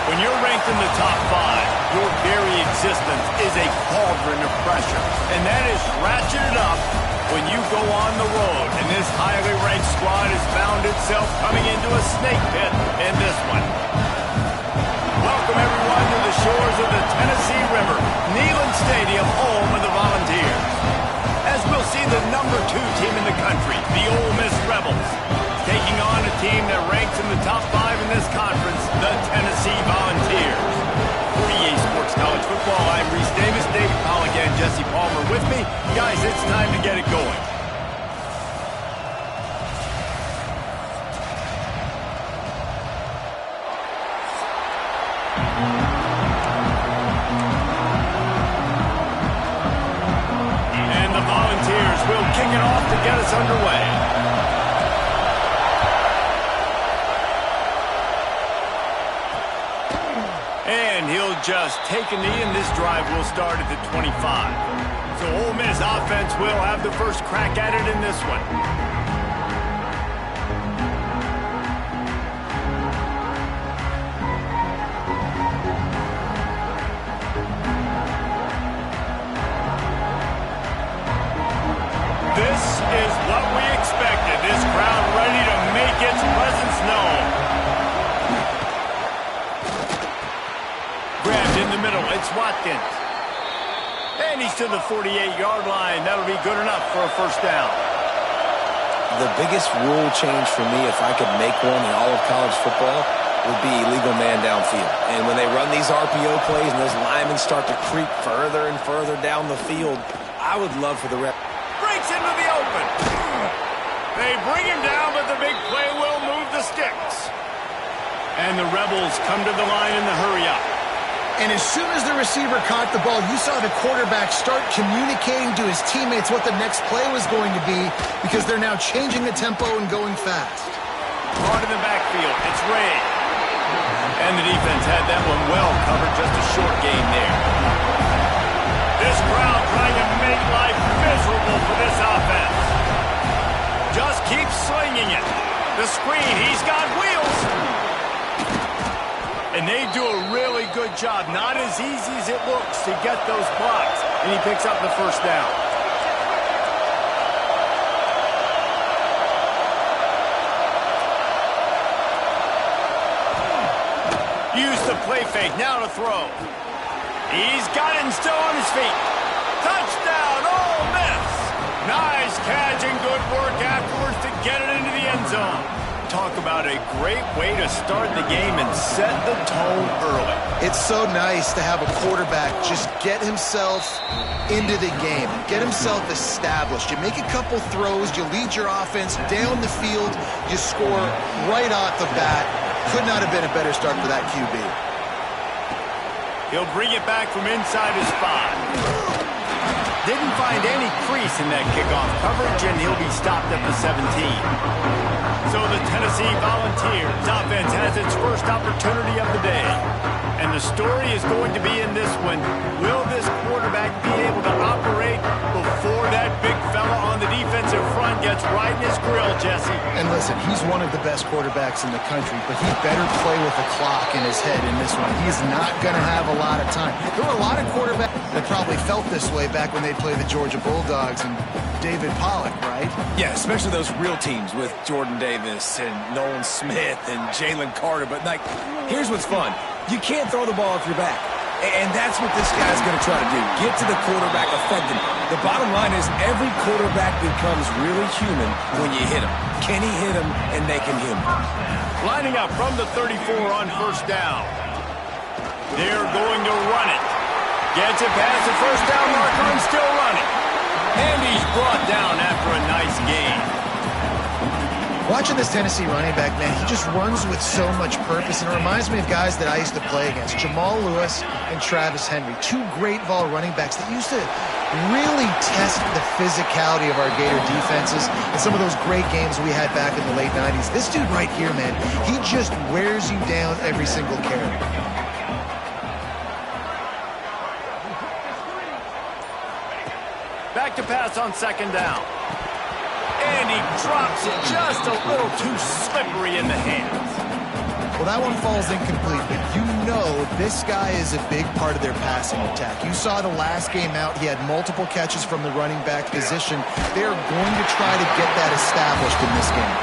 When you're ranked in the top 5, your very existence is a cauldron of pressure. And that is ratcheted up when you go on the road. And this highly ranked squad has found itself coming into a snake pit in this one. Welcome everyone to the shores of the Tennessee River, Neyland Stadium, home of the Volunteers. As we'll see the number 2 team in the country, the Ole Miss Rebels, taking on a team that ranks in the top 5 in this conference, the Tennessee Volunteers. For EA Sports College Football, I'm Reese Davis, David Pollock, and Jesse Palmer with me. Guys, it's time to get it going. And the Volunteers will kick it off to get us underway. And he'll just take a knee, and this drive will start at the 25. So Ole Miss offense will have the first crack at it in this one. This is what we expected. This crowd ready to make its presence known. Grabbed in the middle, it's Watkins. And he's to the 48-yard line. That'll be good enough for a first down. The biggest rule change for me, if I could make one in all of college football, would be illegal man downfield. And when they run these RPO plays and those linemen start to creep further and further down the field, I would love for the rep. Breaks into the open. They bring him down, but the big play will move the sticks. And the Rebels come to the line in the hurry-up. And as soon as the receiver caught the ball, you saw the quarterback start communicating to his teammates what the next play was going to be, because they're now changing the tempo and going fast. Hard in the backfield, it's Ray. And the defense had that one well covered, just a short gain there. This crowd trying to make life miserable for this offense. Just keep slinging it. The screen, he's got wheels. And they do a really good job, not as easy as it looks, to get those blocks. And he picks up the first down. Use the play fake, now to throw. He's got it and still on his feet. Touchdown, Ole Miss! Nice catch and good work afterwards to get it into the end zone. Talk about a great way to start the game and set the tone early. It's so nice to have a quarterback just get himself into the game, get himself established. You make a couple throws, you lead your offense down the field, you score right off the bat. Could not have been a better start for that QB. He'll bring it back from inside his spot. Didn't find any crease in that kickoff coverage, and he'll be stopped at the 17. So the Tennessee Volunteers offense has its first opportunity of the day. And the story is going to be in this one. Will this quarterback be able to operate before that big fella on the defensive front gets right in his grill, Jesse? And listen, he's one of the best quarterbacks in the country, but he better play with a clock in his head in this one. He's not going to have a lot of time. There were a lot of quarterbacks that probably felt this way back when they played the Georgia Bulldogs and David Pollock, right? Yeah, especially those real teams with Jordan Davis and Nolan Smith and Jalen Carter. But, like, here's what's fun. You can't throw the ball off your back. And that's what this guy's going to try to do. Get to the quarterback, affect him. The bottom line is every quarterback becomes really human when you hit him. Can he hit him and make him human? Lining up from the 34 on first down. They're going to run it. Gets it past the first down marker and still running. And he's brought down after a nice gain. Watching this Tennessee running back, man, he just runs with so much purpose, and it reminds me of guys that I used to play against, Jamal Lewis and Travis Henry, two great ball running backs that used to really test the physicality of our Gator defenses in some of those great games we had back in the late 90s. This dude right here, man, he just wears you down every single carry. Back to pass on second down. And he drops it just a little too slippery in the hands. Well, that one falls incomplete, but you know this guy is a big part of their passing attack. You saw the last game out, he had multiple catches from the running back position. They're going to try to get that established in this game.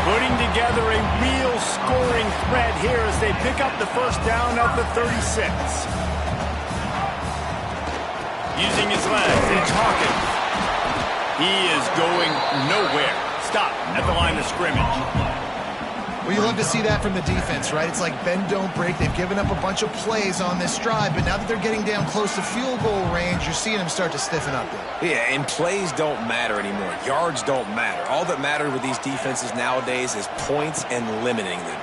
Putting together a real scoring threat here as they pick up the first down at the 36. Using his legs, it's Hawkins. He is going nowhere. Stop at the line of scrimmage. Well, you love to see that from the defense, right? It's like bend, don't break. They've given up a bunch of plays on this drive, but now that they're getting down close to field goal range, you're seeing them start to stiffen up there. Yeah, and plays don't matter anymore. Yards don't matter. All that matters with these defenses nowadays is points and limiting them.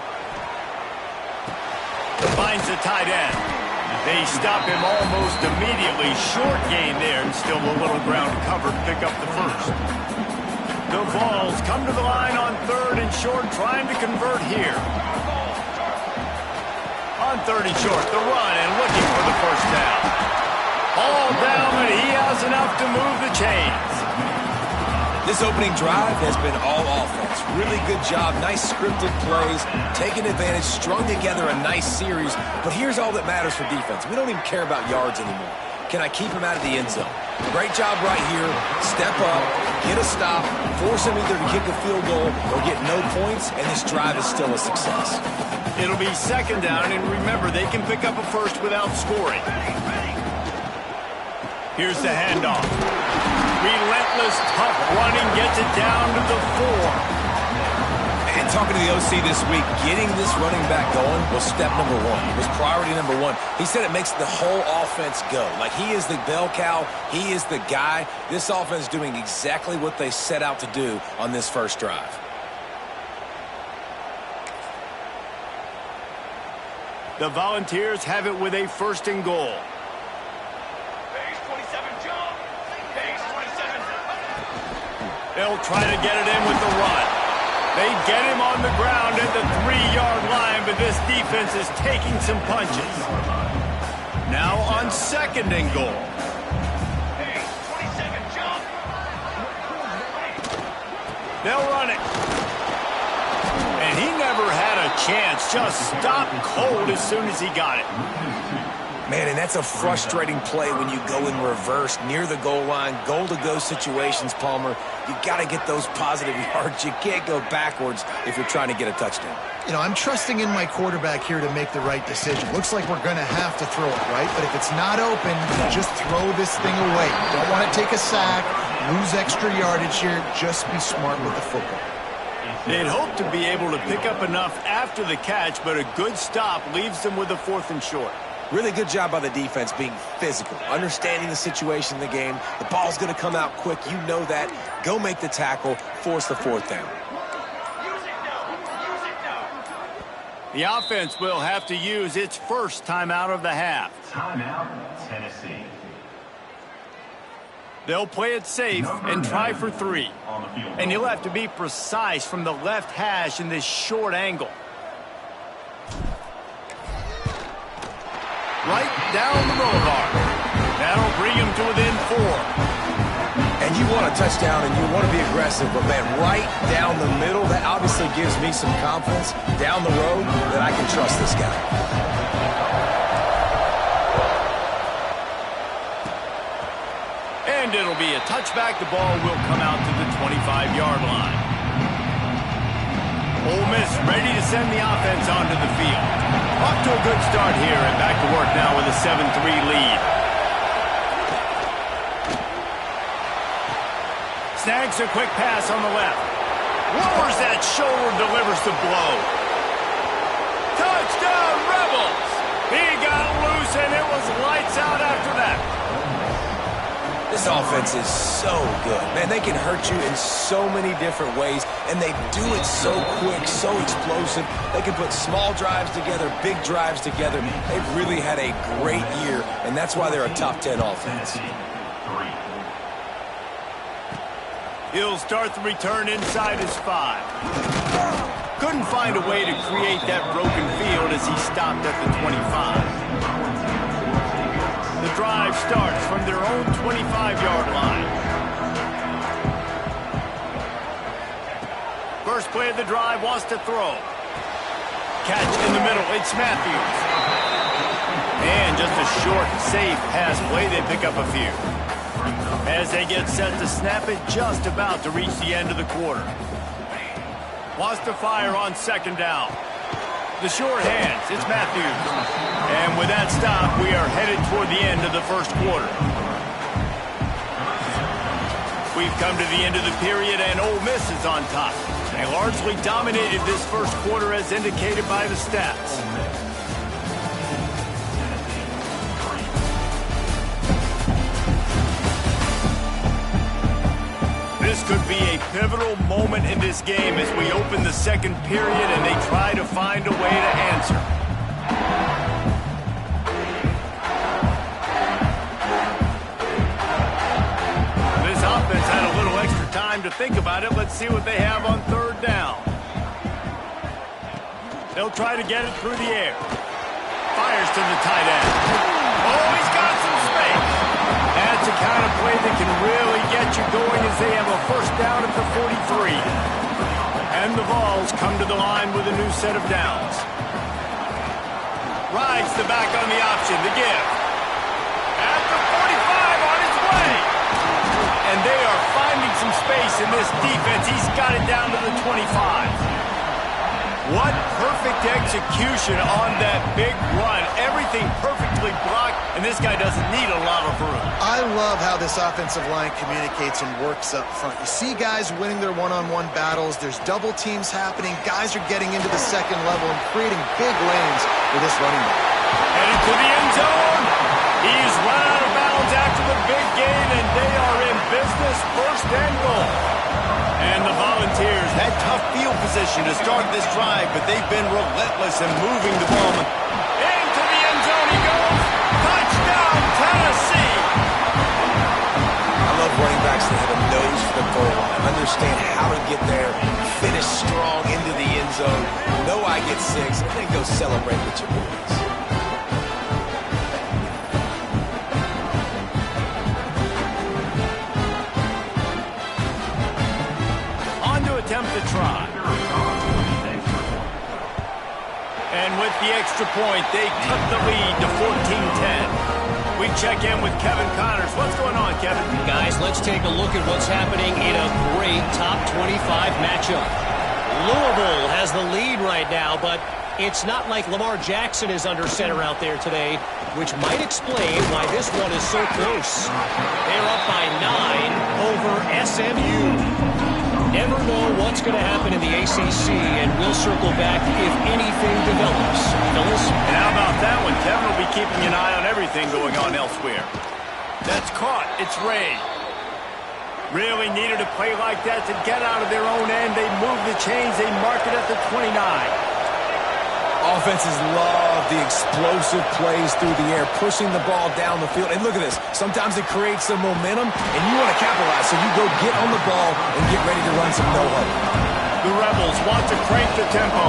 Finds the tight end. They stop him almost immediately. Short gain there, and still a little ground covered. Pick up the first. The Vols come to the line on 3rd and short, trying to convert here. On 3rd and short, the run and looking for the first down. All down, but he has enough to move the chains. This opening drive has been all offense. Really good job, nice scripted plays, taking advantage, strung together a nice series. But here's all that matters for defense. We don't even care about yards anymore. Can I keep him out of the end zone? Great job right here. Step up, get a stop, force him either to kick a field goal or get no points, and this drive is still a success. It'll be 2nd down, and remember, they can pick up a first without scoring. Here's the handoff. Relentless, tough running gets it down to the 4. And talking to the OC this week, getting this running back going was step number 1. It was priority number 1. He said it makes the whole offense go. Like, he is the bell cow. He is the guy. This offense is doing exactly what they set out to do on this first drive. The Volunteers have it with a 1st and goal. They'll try to get it in with the run. They get him on the ground at the 3-yard line, but this defense is taking some punches. Now on 2nd and goal. They'll run it. And he never had a chance. Just stopped cold as soon as he got it. Man, and that's a frustrating play when you go in reverse near the goal line, goal-to-go situations, Palmer. You got to get those positive yards. You can't go backwards if you're trying to get a touchdown. You know, I'm trusting in my quarterback here to make the right decision. Looks like we're going to have to throw it, right? But if it's not open, just throw this thing away. Don't want to take a sack, lose extra yardage here. Just be smart with the football. They'd hope to be able to pick up enough after the catch, but a good stop leaves them with a 4th and short. Really good job by the defense being physical, understanding the situation in the game. The ball's going to come out quick. You know that. Go make the tackle, force the 4th down. The offense will have to use its first timeout of the half. Timeout, Tennessee. They'll play it safe and try for 3. And you'll have to be precise from the left hash in this short angle. Right down the boulevard. That'll bring him to within 4. And you want a touchdown and you want to be aggressive, but man, right down the middle, that obviously gives me some confidence down the road that I can trust this guy. And it'll be a touchback. The ball will come out to the 25-yard line. Ole Miss ready to send the offense onto the field. Off to a good start here and back to work now with a 7-3 lead. Snags a quick pass on the left. Lowers that shoulder, delivers the blow. Touchdown, Rebels! He got loose and it was lights out after that. This offense is so good. Man, they can hurt you in so many different ways, and they do it so quick, so explosive. They can put small drives together, big drives together. They've really had a great year, and that's why they're a top 10 offense. He'll start the return inside his 5. Couldn't find a way to create that broken field as he stopped at the 25. The drive starts from their own 25-yard line. First play of the drive wants to throw. catch in the middle. It's Matthews. And just a short, safe pass play. They pick up a few. As they get set to snap it, just about to reach the end of the quarter. Wants to fire on second down. The short hands, it's Matthews. And with that stop, we are headed toward the end of the first quarter. We've come to the end of the period, and Ole Miss is on top. They largely dominated this first quarter as indicated by the stats. This could be a pivotal moment in this game as we open the second period and they try to find a way to answer. This offense had a little extra time to think about it. Let's see what they have on third down. They'll try to get it through the air. Fires to the tight end. Oh, he's got some space. That's the kind of play that can really get you going as they have a first down at the 43. And the Vols come to the line with a new set of downs. Rides the back on the option to give. At the 45 on his way. And they are finding some space in this defense. He's got it down to the 25. What perfect execution on that big run. Everything perfectly blocked, and this guy doesn't need a lot of room. I love how this offensive line communicates and works up front. You see guys winning their one-on-one battles. There's double teams happening. Guys are getting into the second level and creating big lanes for this running back. Headed to the end zone. He's run out of bounds after the big gain, and they are in business, first and goal. And the Volunteers had tough field position to start this drive, but they've been relentless in moving the ball. Into the end zone he goes. Touchdown, Tennessee. I love running backs that have a nose for the goal line. Understand how to get there, finish strong into the end zone. Know I get 6, and then go celebrate with your boys. Attempt to try. And with the extra point, they cut the lead to 14-10. We check in with Kevin Connors. What's going on, Kevin? Guys, let's take a look at what's happening in a great top 25 matchup. Louisville has the lead right now, but it's not like Lamar Jackson is under center out there today, which might explain why this one is so close. They're up by 9 over SMU. Never know what's going to happen in the ACC, and we'll circle back if anything develops. Phyllis? And how about that one? Kevin will be keeping an eye on everything going on elsewhere. That's caught. It's Ray. Really needed a play like that to get out of their own end. They move the chains. They mark it at the 29. Offenses love the explosive plays through the air, pushing the ball down the field. And look at this. Sometimes it creates some momentum, and you want to capitalize. So you go get on the ball and get ready to run some no-huddle. The Rebels want to crank the tempo.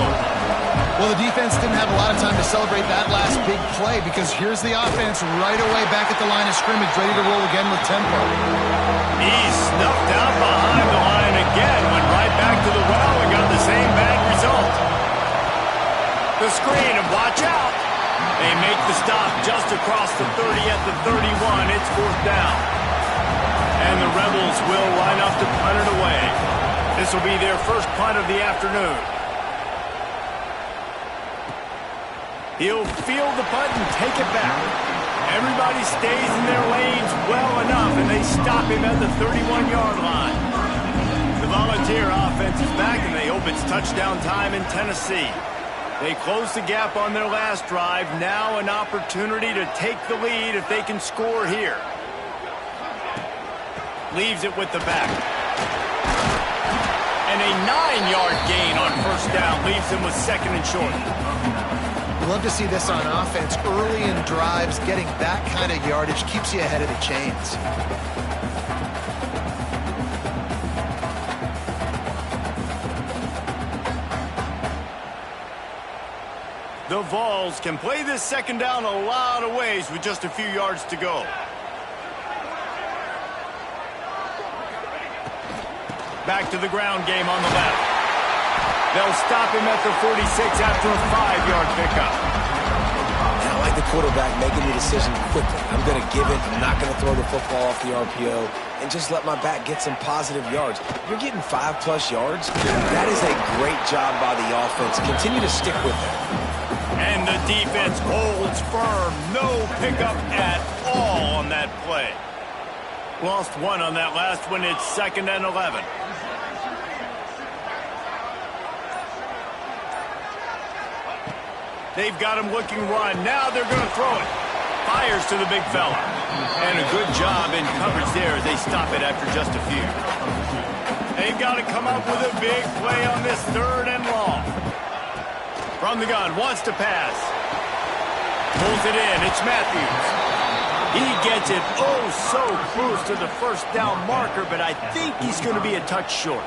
Well, the defense didn't have a lot of time to celebrate that last big play because here's the offense right away back at the line of scrimmage, ready to roll again with tempo. He's snuffed out behind the line again, went right back to the well and got the same bad result. The screen, and watch out. They make the stop just across the 30 at the 31. It's fourth down. And the Rebels will line up to punt it away. This will be their first punt of the afternoon. He'll field the punt and take it back. Everybody stays in their lanes well enough, and they stop him at the 31-yard line. The Volunteer offense is back, and they hope it's touchdown time in Tennessee. They closed the gap on their last drive. Now an opportunity to take the lead if they can score here. Leaves it with the back. And a 9-yard gain on first down leaves them with second and short. We love to see this on offense. Early in drives, getting that kind of yardage keeps you ahead of the chains. The Vols can play this second down a lot of ways with just a few yards to go. Back to the ground game on the left. They'll stop him at the 46 after a 5-yard pickup. And I like the quarterback making the decision quickly. I'm going to give it. I'm not going to throw the football off the RPO and just let my back get some positive yards. You're getting 5+ yards. That is a great job by the offense. Continue to stick with that. And the defense holds firm. No pickup at all on that play. Lost one on that last one. It's 2nd and 11. They've got him looking run. Now they're going to throw it. Fires to the big fella. And a good job in coverage there as they stop it after just a few. They've got to come up with a big play on this 3rd and long. From the gun, wants to pass. Pulls it in. It's Matthews. He gets it so close to the 1st down marker, but I think he's going to be a touch short.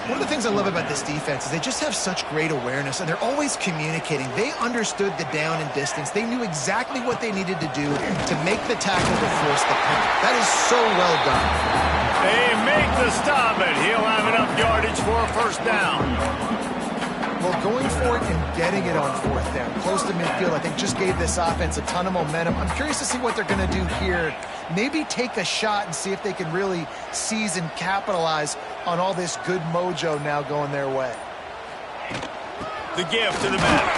One of the things I love about this defense is they just have such great awareness, and they're always communicating. They understood the down and distance. They knew exactly what they needed to do to make the tackle to force the punt. That is so well done. They make the stop, and he'll have enough yardage for a 1st down. Well, going for it and getting it on 4th down, close to midfield, I think just gave this offense a ton of momentum. I'm curious to see what they're going to do here. Maybe take a shot and see if they can really seize and capitalize on all this good mojo now going their way. The give to the back.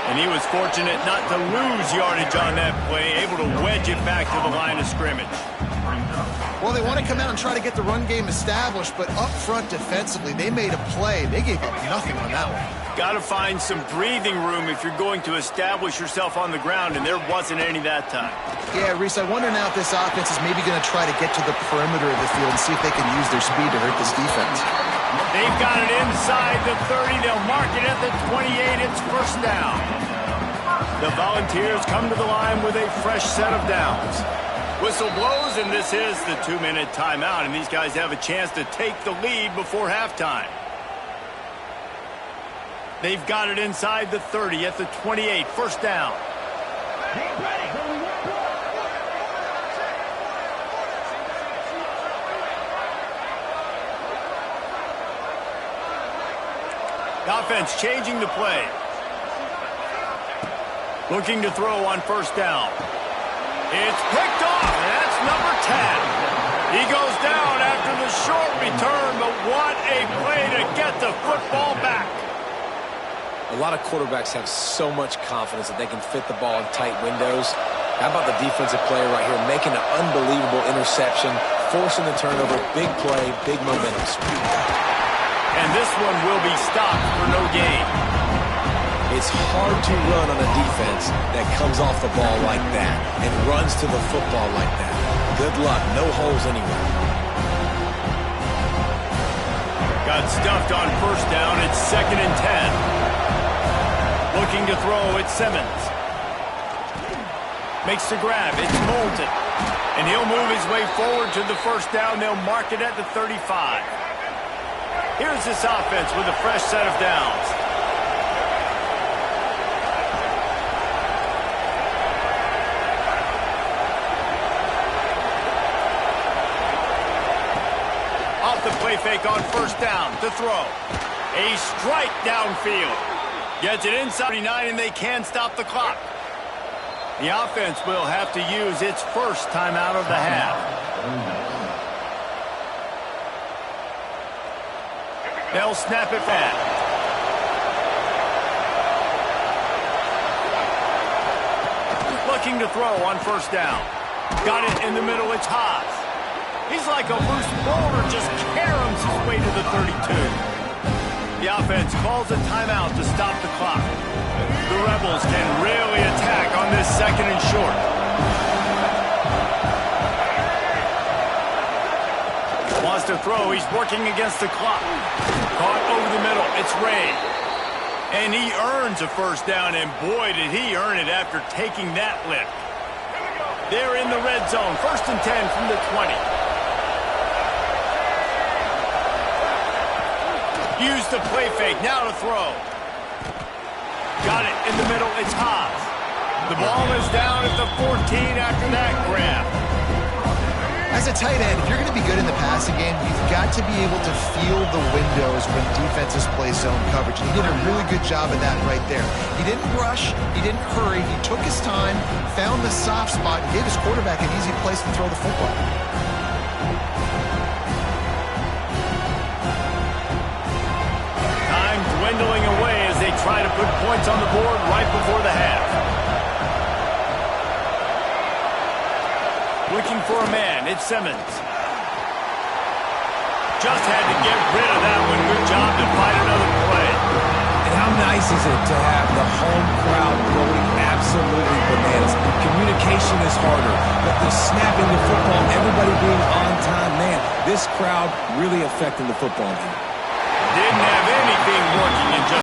And he was fortunate not to lose yardage on that play, able to wedge it back to the line of scrimmage. Well, they want to come out and try to get the run game established, but up front defensively, they made a play. They gave up nothing on that one. Got to find some breathing room if you're going to establish yourself on the ground, and there wasn't any that time. Yeah, Reese, I wonder now if this offense is maybe going to try to get to the perimeter of the field and see if they can use their speed to hurt this defense. They've got it inside the 30. They'll mark it at the 28. It's 1st down. The Volunteers come to the line with a fresh set of downs. Whistle blows, and this is the 2-minute timeout, and these guys have a chance to take the lead before halftime. They've got it inside the 30 at the 28, 1st down. The offense changing the play. Looking to throw on 1st down. It's picked off, and that's number 10. He goes down after the short return, but what a play to get the football back. A lot of quarterbacks have so much confidence that they can fit the ball in tight windows. How about the defensive player right here making an unbelievable interception, forcing the turnover, big play, big momentum swing. And this one will be stopped for no gain. It's hard to run on a defense that comes off the ball like that and runs to the football like that. Good luck. No holes anywhere. Got stuffed on 1st down. It's 2nd and 10. Looking to throw, it's Simmons. Makes the grab. It's Moulton. And he'll move his way forward to the 1st down. They'll mark it at the 35. Here's this offense with a fresh set of downs. Off the play fake on 1st down to throw. A strike downfield. Gets it inside 39, and they can stop the clock. The offense will have to use its 1st timeout of the half. They'll snap it back. Looking to throw on 1st down. Got it in the middle. It's Haas. He's like a loose boulder, just caroms his way to the 32. The offense calls a timeout to stop the clock. The Rebels can really attack on this 2nd and short. Wants to throw. He's working against the clock. Caught over the middle. It's Ray. And he earns a 1st down, and boy, did he earn it after taking that lift. They're in the red zone. 1st and 10 from the 20. Use the play fake. Now to throw. Got it in the middle. It's Haas. The ball is down at the 14 after that grab. I As a tight end, if you're going to be good in the passing game, you've got to be able to feel the windows when defenses play zone coverage. And he did a really good job of that right there. He didn't rush. He didn't hurry. He took his time, found the soft spot, and gave his quarterback an easy place to throw the football. Time dwindling away as they try to put points on the board right before the half. Looking for a man, it's Simmons. Just had to get rid of that one. Good job to find another play. And how nice is it to have the home crowd going absolutely bananas? Communication is harder, but the snapping the football, everybody being on time, man, this crowd really affecting the football game. Didn't have anything working in just